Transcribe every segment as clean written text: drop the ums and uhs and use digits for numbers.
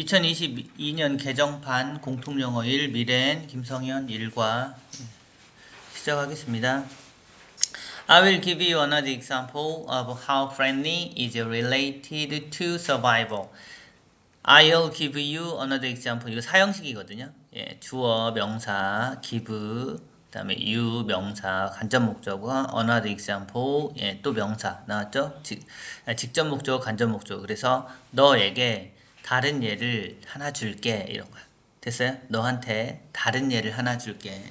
2022년 개정판 공통영어 1 미래엔 김성현 1과 시작하겠습니다. I will give you another example of how friendly is related to survival. I'll give you another example. 이거 사형식이거든요. 예, 주어, 명사, give, 그 다음에 you, 명사, 간접 목적어, another example, 예, 또 명사 나왔죠? 직접 목적어, 간접 목적어. 그래서 너에게 다른 예를 하나 줄게 이런 거야. 됐어요? 너한테 다른 예를 하나 줄게.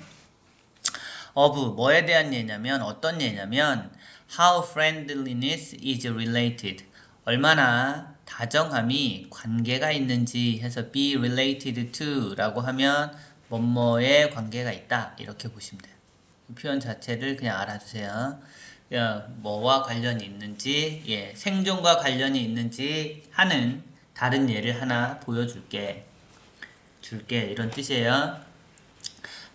of 뭐에 대한 예냐면 어떤 예냐면 how friendliness is related. 얼마나 다정함이 관계가 있는지 해서 be related to 라고 하면 뭐뭐에 관계가 있다 이렇게 보시면 돼요. 이 표현 자체를 그냥 알아주세요. 뭐와 관련이 있는지, 예, 생존과 관련이 있는지 하는 다른 예를 하나 보여줄게. 이런 뜻이에요.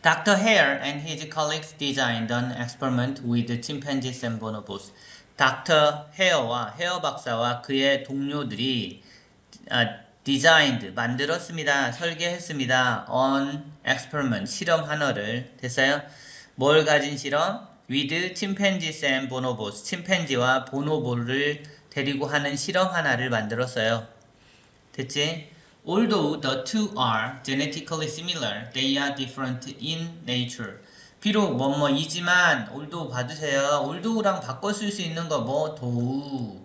Dr. Hare and his colleagues designed an experiment with chimpanzees and bonobos. Dr. Hare와 헤어 박사와 그의 동료들이 designed 만들었습니다. 설계했습니다. an experiment 실험 하나를 됐어요? 뭘 가진 실험? with chimpanzees and bonobos. 침팬지와 보노보를 데리고 하는 실험 하나를 만들었어요. 됐지? Although the two are genetically similar, they are different in nature. 비록 뭐뭐이지만 although 봐주세요. although랑 바꿔 쓸 수 있는 거 뭐 though,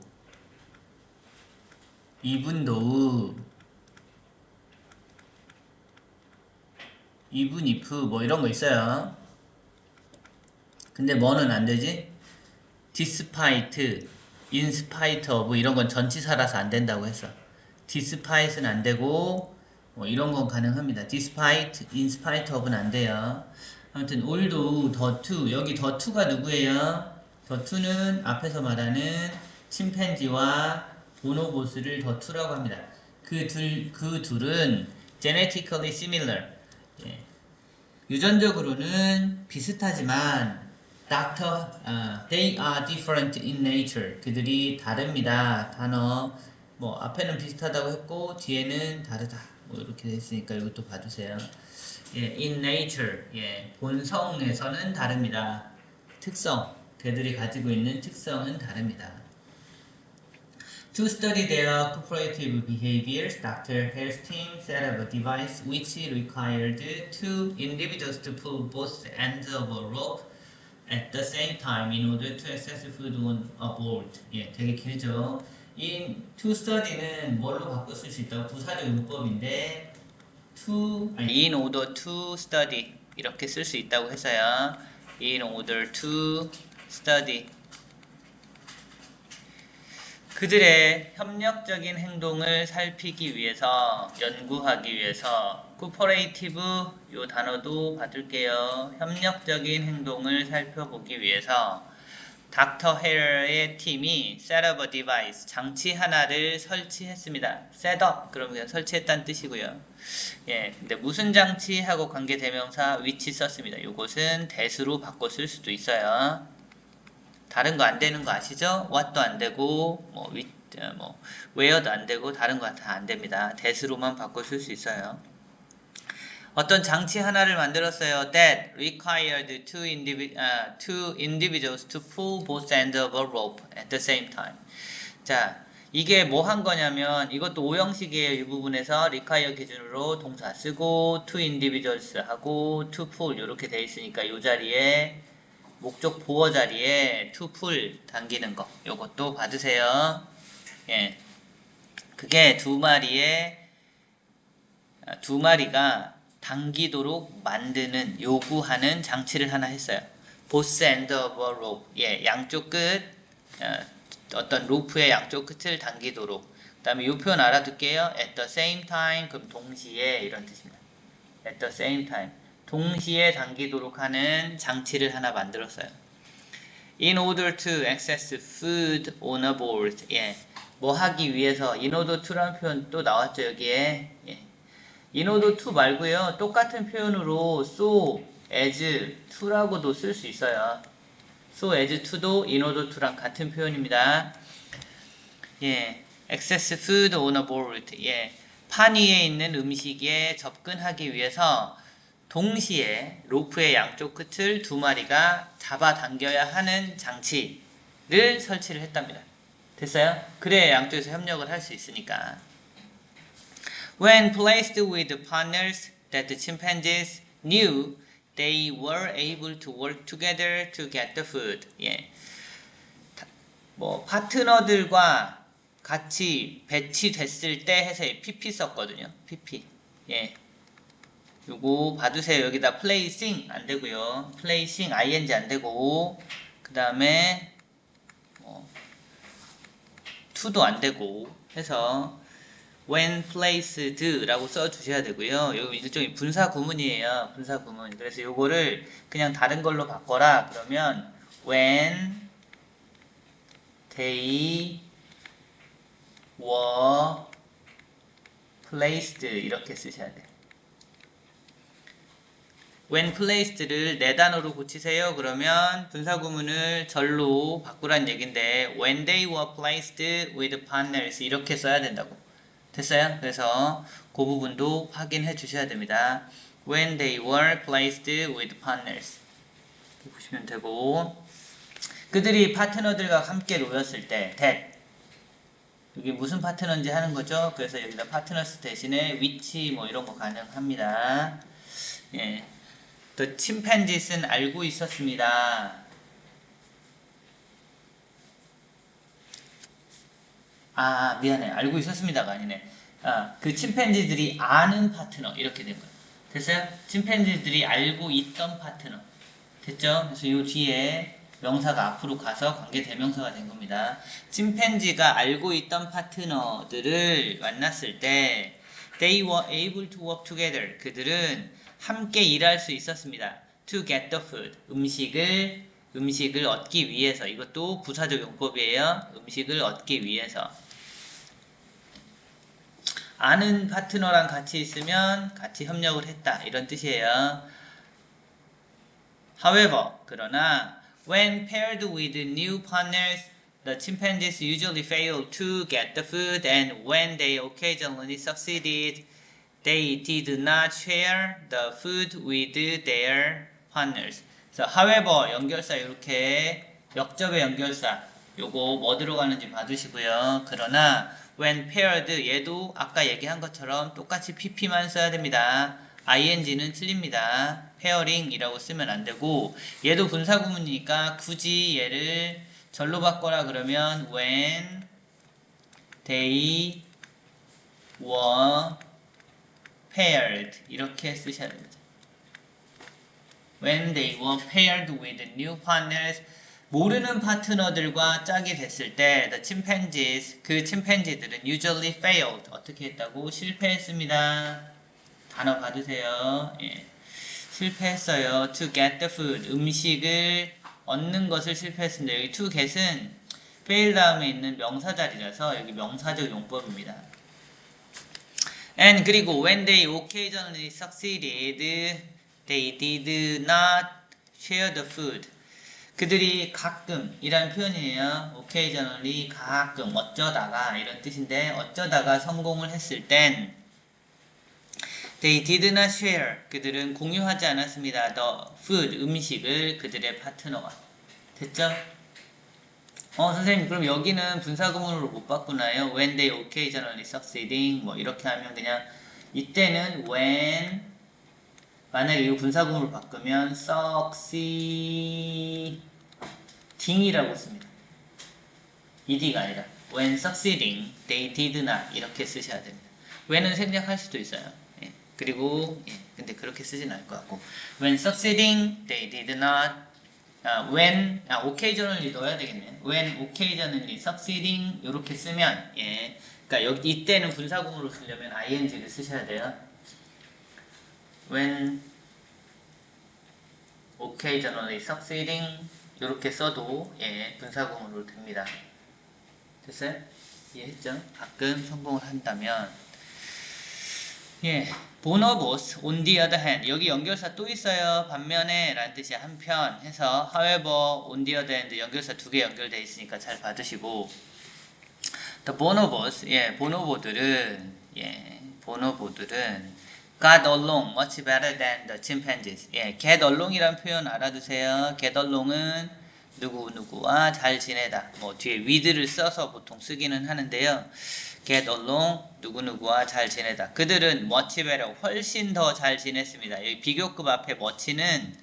even though, even if 뭐 이런 거 있어요. 근데 뭐는 안 되지? despite, in spite of 이런 건 전치사라서 안 된다고 했어. despite는 안 되고 뭐 이런 건 가능합니다. despite, in spite of는 안 돼요. 아무튼 although the two, 여기 the two가 누구예요? the two는 앞에서 말하는 침팬지와 보노보스를 the two라고 합니다. 그 둘은 genetically similar, 예. 유전적으로는 비슷하지만 they are different in nature. 그들이 다릅니다. 단어 뭐 앞에는 비슷하다고 했고 뒤에는 다르다 뭐 이렇게 됐으니까 이것도 봐주세요. 예, in nature, 예, 본성에서는 다릅니다. 특성, 그들이 가지고 있는 특성은 다릅니다. To study their cooperative behaviors, Dr. Hare's team set up a device which required two individuals to pull both ends of a rope at the same time in order to access food on a board. 예, 되게 길죠. 이 to study는 뭘로 바꿔 쓸 수 있다고? 부사적 용법인데 in order to study 이렇게 쓸 수 있다고 해서요. in order to study 그들의 협력적인 행동을 살피기 위해서 연구하기 위해서 cooperative 요 단어도 받을게요. 협력적인 행동을 살펴보기 위해서 닥터 헤어의 팀이 set up a device, 장치 하나를 설치했습니다. set up, 그러면 그냥 설치했다는 뜻이고요. 예, 근데 무슨 장치하고 관계대명사 which 썼습니다. 요것은 that으로 바꿔 쓸 수도 있어요. 다른 거 안 되는 거 아시죠? what도 안 되고, where도 안 되고, 다른 거 다 안 됩니다. that으로만 바꿔 쓸 수 있어요. 어떤 장치 하나를 만들었어요. That required two individuals to pull both ends of a rope at the same time. 자, 이게 뭐 한 거냐면 이것도 오형식이에요. 이 부분에서 require 기준으로 동사 쓰고 two individuals 하고 to pull 이렇게 돼 있으니까 이 자리에 목적 보어 자리에 to pull 당기는 거 요것도 받으세요. 예, 그게 두 마리가 당기도록 만드는 요구하는 장치를 하나 했어요. both end of a rope. 예, 양쪽 끝 어떤 로프의 양쪽 끝을 당기도록. 그 다음에 요 표현 알아둘게요. at the same time 그럼 동시에 이런 뜻입니다. at the same time 동시에 당기도록 하는 장치를 하나 만들었어요. in order to access food on a board. 예, 뭐 하기 위해서 in order to라는 표현 또 나왔죠 여기에. 예. in order to 말고요. 똑같은 표현으로 so as to라고도 쓸 수 있어요. so as to도 in order to랑 같은 표현입니다. 예, access food on a board. 예, 판 위에 있는 음식에 접근하기 위해서 동시에 로프의 양쪽 끝을 두 마리가 잡아당겨야 하는 장치를 설치를 했답니다. 됐어요? 그래야 양쪽에서 협력을 할 수 있으니까. When placed with partners that the chimpanzees knew they were able to work together to get the food. 예. 뭐 파트너들과 같이 배치됐을 때 해서 PP 썼거든요. PP. 예. 요거 봐두세요. 여기다 placing 안 되고요. placing ing 안 되고 그 다음에 to도 안 되고 해서 when placed 라고 써주셔야 되고요. 여기 일종의 분사 구문이에요. 분사 구문. 그래서 요거를 그냥 다른 걸로 바꿔라. 그러면 when they were placed 이렇게 쓰셔야 돼요. when placed를 네 단어로 고치세요. 그러면 분사 구문을 절로 바꾸란 얘긴데 when they were placed with partners 이렇게 써야 된다고. 됐어요? 그래서 그 부분도 확인해 주셔야 됩니다. when they were placed with partners 이렇게 보시면 되고 그들이 파트너들과 함께 놓였을 때 that 여기 무슨 파트너인지 하는 거죠. 그래서 여기다 파트너스 대신에 which 뭐 이런 거 가능합니다. 예. The chimpanzees는 알고 있었습니다. 아, 미안해. 알고 있었습니다가 아니네. 그 침팬지들이 아는 파트너 이렇게 된 거예요. 됐어요? 침팬지들이 알고 있던 파트너. 됐죠? 그래서 이 뒤에 명사가 앞으로 가서 관계 대명사가 된 겁니다. 침팬지가 알고 있던 파트너들을 만났을 때 they were able to work together. 그들은 함께 일할 수 있었습니다. to get the food. 음식을 얻기 위해서. 이것도 부사적 용법이에요. 음식을 얻기 위해서. 아는 파트너랑 같이 있으면 같이 협력을 했다. 이런 뜻이에요. However, 그러나 when paired with new partners, the chimpanzees usually failed to get the food and when they occasionally succeeded, they did not share the food with their partners. 그래서 however 연결사 이렇게 역접의 연결사 요거 뭐 들어가는지 봐주시고요. 그러나 when paired 얘도 아까 얘기한 것처럼 똑같이 pp만 써야 됩니다. ing는 틀립니다. pairing이라고 쓰면 안 되고 얘도 분사 구문이니까 굳이 얘를 절로 바꿔라 그러면 when they were paired 이렇게 쓰셔야 됩니다. When they were paired with new partners 모르는 파트너들과 짝이 됐을 때 the chimpanzees 그 침팬지들은 usually failed 어떻게 했다고? 실패했습니다. 단어 받으세요. 예. 실패했어요. to get the food 음식을 얻는 것을 실패했습니다. 여기 to get은 fail 다음에 있는 명사 자리라서 여기 명사적 용법입니다. And 그리고 when they occasionally succeeded, they did not share the food. 그들이 가끔 이란 표현이에요. occasionally 가끔 어쩌다가 이런 뜻인데 어쩌다가 성공을 했을 땐 they did not share 그들은 공유하지 않았습니다. the food 음식을 그들의 파트너와 됐죠? 선생님 그럼 여기는 분사구문으로 못 바꾸나요? when they occasionally succeeding 뭐 이렇게 하면 그냥 이때는 when 만약에 이거 분사구문으로 바꾸면 succeeding이라고 씁니다. ed가 아니라 when succeeding they did not 이렇게 쓰셔야 됩니다. when은 생략할 수도 있어요. 예. 그리고 근데 그렇게 쓰진 않을 것 같고 when succeeding they did not when occasionally 넣어야 되겠네. when occasionally succeeding 이렇게 쓰면 그러니까 여기 이때는 분사구문으로 쓰려면 ing를 쓰셔야 돼요. when occasionally succeeding 이렇게 써도 분사구문으로 됩니다. 됐어요? 이해했죠? 가끔 성공을 한다면 bonobos on the other hand 여기 연결사 또 있어요. 반면에 라는 뜻이 한편 해서 however on the other hand 연결사 두 개 연결되어 있으니까 잘 받으시고 The bonobos, 보노보들은 got along much better than the chimpanzees. get along이란 표현 알아두세요. get along은 누구누구와 잘 지내다. 뭐 뒤에 with를 써서 보통 쓰기는 하는데요. get along 누구누구와 잘 지내다. 그들은 much better 훨씬 더 잘 지냈습니다. 여기 비교급 앞에 much는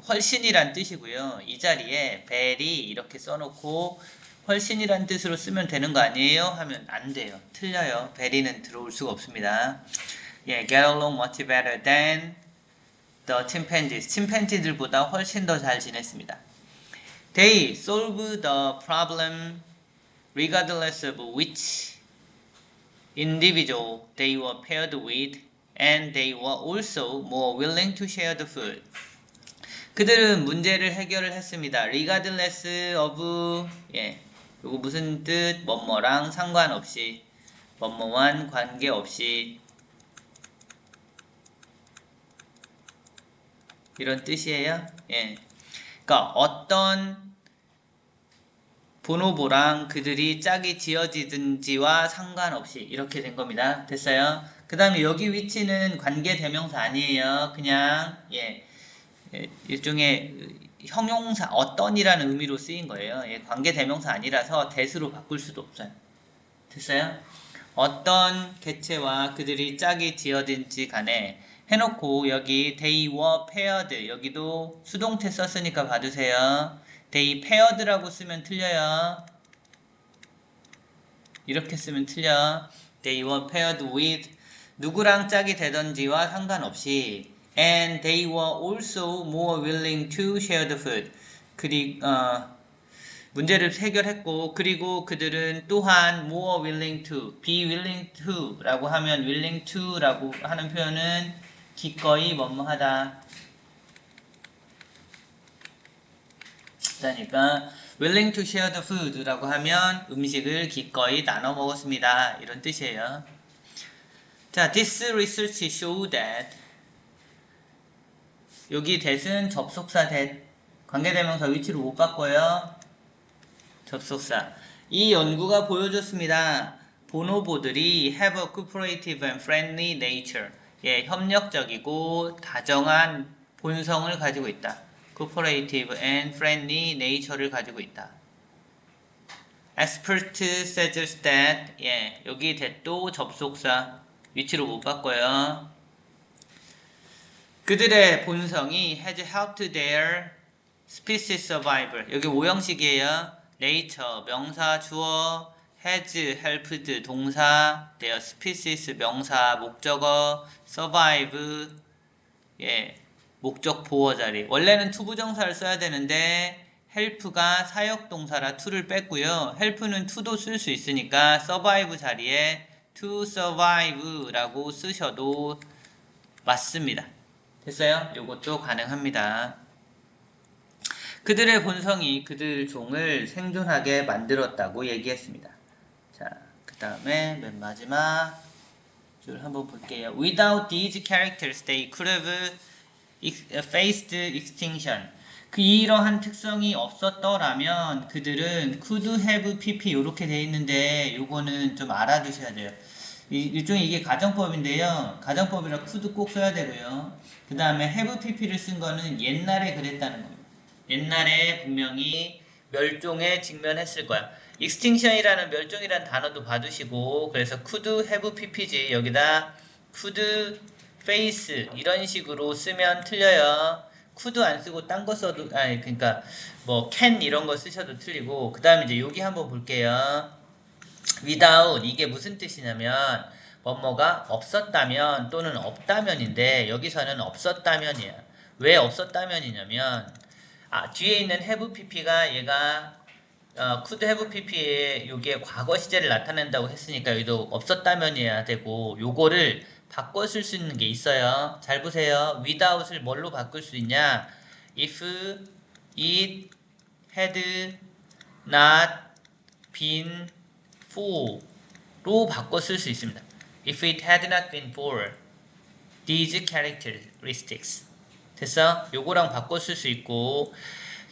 훨씬이란 뜻이고요. 이 자리에 very 이렇게 써놓고 훨씬이란 뜻으로 쓰면 되는 거 아니에요? 하면 안 돼요. 틀려요. very는 들어올 수가 없습니다. get along much better than the chimpanzees. 침팬지들보다 훨씬 더 잘 지냈습니다. They solve the problem regardless of which individual they were paired with, and they were also more willing to share the food. 그들은 문제를 해결을 했습니다. regardless of 요거 무슨 뜻? 뭐뭐랑 상관없이, 뭐뭐와는 관계없이 이런 뜻이에요. 그러니까 어떤 보노보랑 그들이 짝이 지어지든지와 상관없이 이렇게 된 겁니다. 됐어요? 그 다음에 여기 위치는 관계대명사 아니에요. 그냥 일종의 형용사 어떤이라는 의미로 쓰인 거예요. 관계대명사 아니라서 대수로 바꿀 수도 없어요. 됐어요? 어떤 개체와 그들이 짝이 지어든지 간에 해놓고 여기 they were paired 여기도 수동태 썼으니까 봐두세요. they paired라고 쓰면 틀려요. 이렇게 쓰면 틀려. they were paired with 누구랑 짝이 되던지와 상관없이 and they were also more willing to share the food. 문제를 해결했고 그리고 그들은 또한 more willing to, be willing to 라고 하면 willing to 라고 하는 표현은 기꺼이 뭐뭐하다. 그러니까 willing to share the food 라고 하면 음식을 기꺼이 나눠 먹었습니다. 이런 뜻이에요. 자, this research show that 여기 that은 접속사 that 관계대명사 위치를 못 바꿔요. 접속사. 이 연구가 보여줬습니다. 보노보들이 have a cooperative and friendly nature. 협력적이고 다정한 본성을 가지고 있다. cooperative and friendly nature를 가지고 있다. expert says that 여기 that도 접속사 위치로 못 바꿔요. 그들의 본성이 has helped their species survival. 여기 오형식이에요. nature 명사 주어, has helped 동사, their species 명사 목적어, survive 목적 보어 자리. 원래는 투부정사를 써야 되는데 help가 사역동사라 to를 뺐고요. help는 to도 쓸 수 있으니까 survive 자리에 to survive라고 쓰셔도 맞습니다. 됐어요? 이것도 가능합니다. 그들의 본성이 그들 종을 생존하게 만들었다고 얘기했습니다. 자, 그 다음에 맨 마지막 줄 한번 볼게요. Without these characters, they could have faced extinction. 이러한 특성이 없었더라면 그들은 could have pp 이렇게 돼 있는데 요거는 좀 알아두셔야 돼요. 일종의 이게 가정법인데요. 가정법이라 could 꼭 써야 되고요. 그 다음에 have pp를 쓴 거는 옛날에 그랬다는 겁니다. 옛날에 분명히 멸종에 직면했을 거야. extinction이라는 멸종이라는 단어도 봐두시고 그래서 could have pp지 여기다 could face 이런 식으로 쓰면 틀려요. could 안 쓰고 딴 거 써도 그러니까 뭐 can 이런 거 쓰셔도 틀리고 그 다음에 이제 여기 한번 볼게요. without 이게 무슨 뜻이냐면 뭐뭐가 없었다면 또는 없다면인데 여기서는 없었다면이야. 왜 없었다면이냐면 뒤에 있는 have pp가 얘가 could have pp에 요게 과거 시제를 나타낸다고 했으니까 여기도 없었다면이어야 되고 요거를 바꿔 쓸 수 있는 게 있어요. 잘 보세요. without을 뭘로 바꿀 수 있냐? if it had not been for로 바꿔 쓸 수 있습니다. if it had not been for these characteristics 됐어? 요거랑 바꿔 쓸 수 있고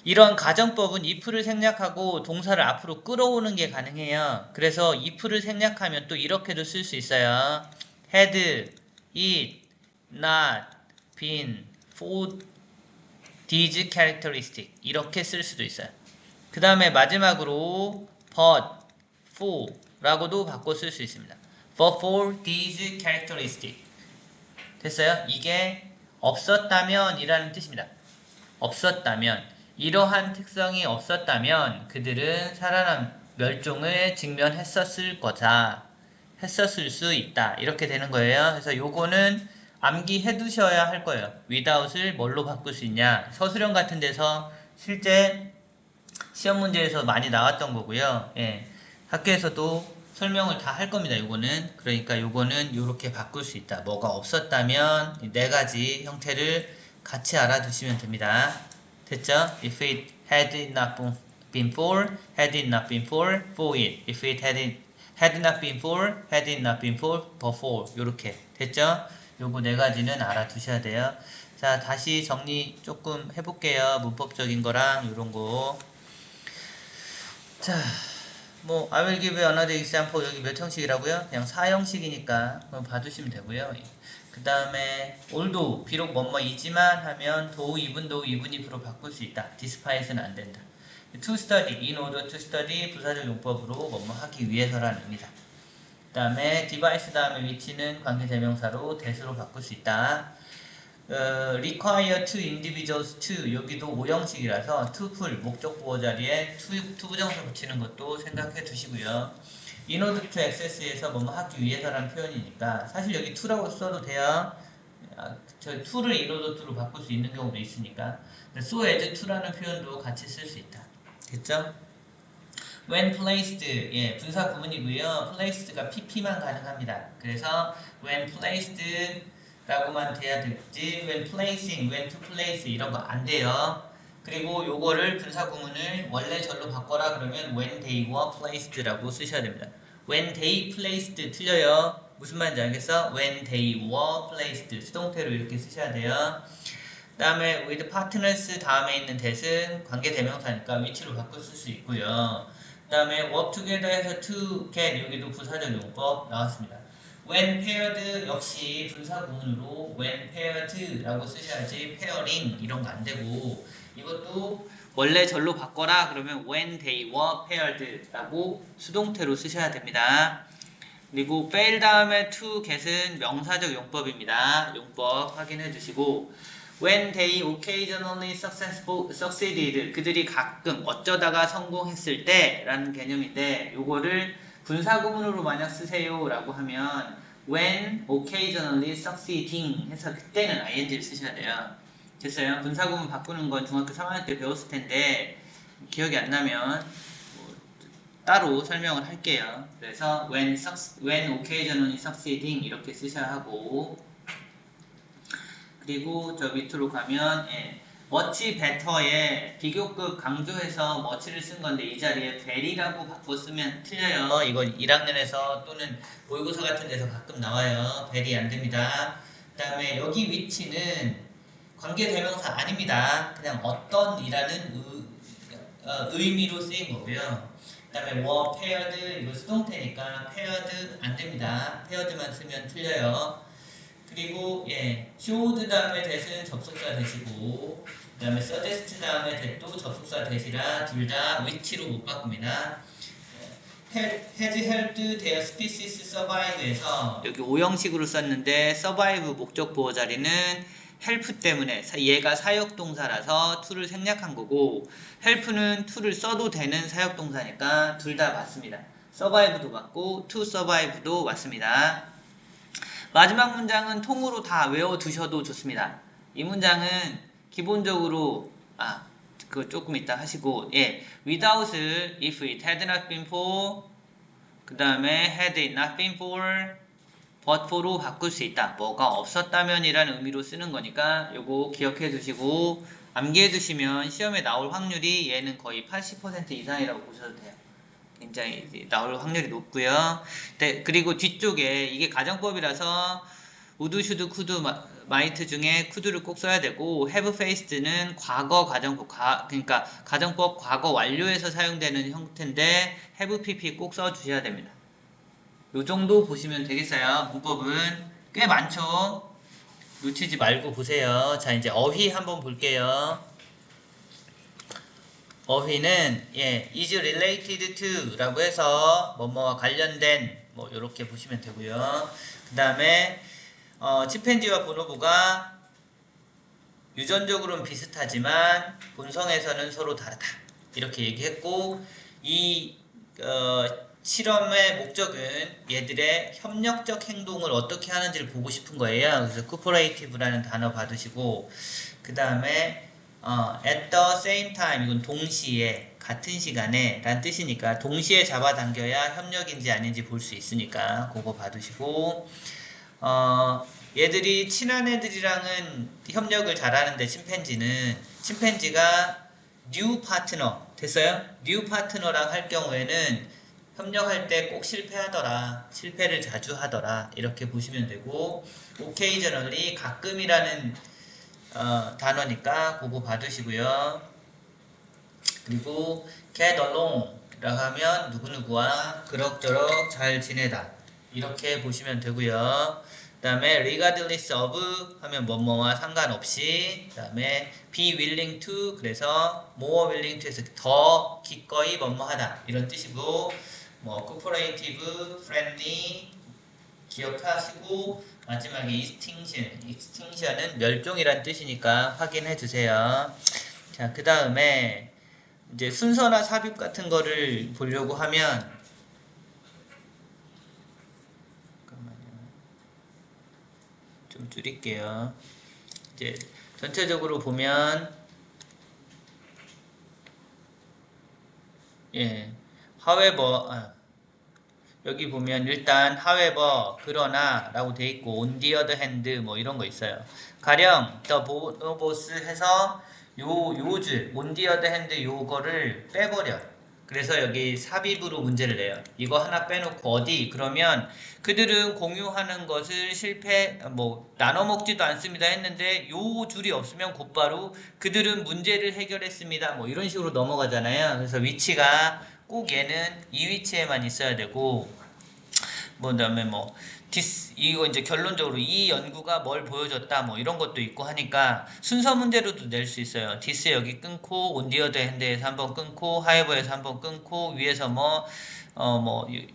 이런 가정법은 if를 생략하고 동사를 앞으로 끌어오는 게 가능해요. 그래서 if를 생략하면 또 이렇게도 쓸 수 있어요. had it not been for these characteristic 이렇게 쓸 수도 있어요. 그 다음에 마지막으로 but for 라고도 바꿔 쓸 수 있습니다. but for these characteristic 됐어요? 이게 없었다면 이라는 뜻입니다. 없었다면 이러한 특성이 없었다면 그들은 살아남 멸종을 직면했었을 거다. 했었을 수 있다. 이렇게 되는 거예요. 그래서 요거는 암기해 두셔야 할 거예요. without을 뭘로 바꿀 수 있냐. 서술형 같은 데서 실제 시험 문제에서 많이 나왔던 거고요. 예. 학교에서도 설명을 다 할 겁니다. 요거는. 그러니까 요거는 요렇게 바꿀 수 있다. 뭐가 없었다면 이 네 가지 형태를 같이 알아두시면 됩니다. 됐죠? If it had not been for, had it not been for it. If it had not been for, had it not been for 요렇게 됐죠? 요거 네 가지는 알아두셔야 돼요. 자, 다시 정리 조금 해볼게요. 문법적인 거랑 요런 거. 자, 뭐 I will give you another example. 여기 몇 형식이라고요? 그냥 4형식이니까 봐두시면 되고요. 그 다음에 although 비록 뭐뭐이지만 하면 though even if로 바꿀 수 있다. despite는 안 된다. to study, in order to study 부사적 용법으로 뭐뭐 하기 위해서라는 의미다. 그 다음에 device 다음에 위치는 관계대명사로 that으로 바꿀 수 있다. require two individuals to 여기도 5형식이라서 to 풀 목적 보호 자리에 to 부정사 붙이는 것도 생각해 두시고요. in order to access에서 뭐뭐 하기 위해서라는 표현이니까 사실 여기 to라고 써도 돼요. 저 to를 in order to로 바꿀 수 있는 경우도 있으니까 so as to라는 표현도 같이 쓸 수 있다. 됐죠? when placed, 예, 분사 구문이고요. placed가 pp만 가능합니다. 그래서 when placed 라고만 돼야 될지 when placing, when to place 이런 거 안 돼요. 그리고 요거를 분사 구문을 원래 절로 바꿔라 그러면 when they were placed라고 쓰셔야 됩니다. when they placed 틀려요. 무슨 말인지 알겠어? when they were placed 수동태로 이렇게 쓰셔야 돼요. 그 다음에 with partners 다음에 있는 that은 관계대명사니까 위치로 바꿔 쓸 수 있고요. 그 다음에 work together에서 to get 여기도 부사적 용법 나왔습니다. when paired 역시 분사 구문으로 when paired 라고 쓰셔야지 pairing 이런 거 안 되고 이것도 원래 절로 바꿔라 그러면 when they were paired 라고 수동태로 쓰셔야 됩니다. 그리고 fail 다음에 to get은 명사적 용법입니다. 용법 확인해 주시고 when they occasionally succeeded 그들이 가끔 어쩌다가 성공했을 때 라는 개념인데 요거를 분사구문으로 만약 쓰세요 라고 하면 when occasionally succeeding 해서 그때는 ing를 쓰셔야 돼요. 됐어요? 분사구문 바꾸는 건 중학교 3학년 때 배웠을 텐데 기억이 안 나면 뭐 따로 설명을 할게요. 그래서 when occasionally succeeding 이렇게 쓰셔야 하고 그리고 저 밑으로 가면 예, much better에 비교급 강조해서 much를 쓴 건데 이 자리에 very라고 바꿔 쓰면 틀려요. 이거 1학년에서 또는 모의고사 같은 데서 가끔 나와요. very 안 됩니다. 그 다음에 여기 위치는 관계대명사 아닙니다. 그냥 어떤 이라는 의미로 쓰인 거고요. 그 다음에 were paired 이거 수동태니까 paired 안 됩니다. paired만 쓰면 틀려요. 그리고 예, showed 다음에 that은 접속사 that이고 그 다음에 suggest 다음에 that도 접속사 that이라 둘 다 위치로 못 바꿉니다. has helped their species survive에서 여기 5형식으로 썼는데 survive 목적 보호 자리는 help 때문에 얘가 사역동사라서 to를 생략한 거고 help는 to를 써도 되는 사역동사니까 둘 다 맞습니다. survive도 맞고 to survive도 맞습니다. 마지막 문장은 통으로 다 외워두셔도 좋습니다. 이 문장은 기본적으로 그거 조금 이따 하시고 예, without을 if it had not been for 그 다음에 had it not been for but for로 바꿀 수 있다. 뭐가 없었다면 이라는 의미로 쓰는 거니까 요거 기억해 두시고 암기해 두시면 시험에 나올 확률이 얘는 거의 80% 이상이라고 보셔도 돼요. 굉장히 나올 확률이 높고요. 네, 그리고 뒤쪽에 이게 가정법이라서 would, should, could, might 중에 could를 꼭 써야 되고 have faced는 과거 가정법 그러니까 가정법 과거 완료에서 사용되는 형태인데 have pp 꼭 써주셔야 됩니다. 요 정도 보시면 되겠어요. 문법은 꽤 많죠. 놓치지 말고 보세요. 자, 이제 어휘 한번 볼게요. 어휘는 is related to 라고 해서 뭐뭐와 관련된 뭐 이렇게 보시면 되고요. 그 다음에 침팬지와 보노보가 유전적으로는 비슷하지만 본성에서는 서로 다르다 이렇게 얘기했고 이 실험의 목적은 얘들의 협력적 행동을 어떻게 하는지를 보고 싶은 거예요. 그래서 cooperative라는 단어 받으시고 그 다음에 at the same time 이건 동시에 같은 시간에 라는 뜻이니까 동시에 잡아당겨야 협력인지 아닌지 볼 수 있으니까 그거 받으시고 얘들이 친한 애들이랑은 협력을 잘하는데 침팬지가 new partner 됐어요? new partner랑 할 경우에는 협력할 때 꼭 실패를 자주 하더라 이렇게 보시면 되고 occasionally 가끔이라는 단어니까 그거 받으시고요. 그리고 get along 라고 하면 누구누구와 그럭저럭 잘 지내다 이렇게 보시면 되고요. 그 다음에 regardless of 하면 뭐뭐와 상관없이 그 다음에 be willing to 그래서 more willing to 해서 더 기꺼이 뭐뭐하다 이런 뜻이고 뭐 cooperative, friendly 기억하시고 마지막에 extinction은 멸종이란 뜻이니까 확인해 주세요. 자, 그 다음에 이제 순서나 삽입 같은 거를 보려고 하면 좀 줄일게요. 이제 전체적으로 보면 however 여기 보면 일단 however 그러나 라고 돼 있고 on the other hand 뭐 이런 거 있어요. 가령 the bonobos 해서 요줄 on the other hand 요거를 빼버려. 그래서 여기 삽입으로 문제를 내요. 이거 하나 빼놓고 어디 그러면 그들은 공유하는 것을 나눠 먹지도 않습니다 했는데 요 줄이 없으면 곧바로 그들은 문제를 해결했습니다 뭐 이런 식으로 넘어가잖아요. 그래서 위치가 꼭 얘는 이 위치에만 있어야 되고 그다음에 이거 이제 결론적으로 이 연구가 뭘 보여줬다 뭐 이런 것도 있고 하니까 순서 문제로도 낼 수 있어요. 디스 여기 끊고 on the other hand에서 한번 끊고 however에서 한번 끊고 위에서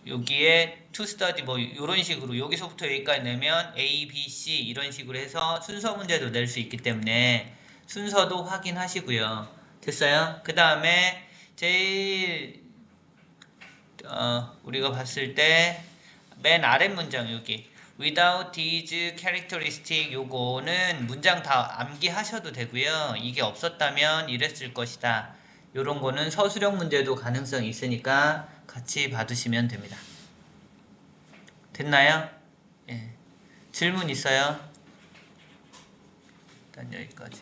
여기에 to study 이런 식으로 여기서부터 여기까지 내면 A, B, C 이런 식으로 해서 순서 문제도 낼 수 있기 때문에 순서도 확인하시고요. 됐어요? 그 다음에 제일 우리가 봤을 때 맨 아랫 문장 여기 without these characteristic 요거는 문장 다 암기하셔도 되고요. 이게 없었다면 이랬을 것이다. 요런 거는 서술형 문제도 가능성이 있으니까 같이 받으시면 됩니다. 됐나요? 예. 질문 있어요? 일단 여기까지.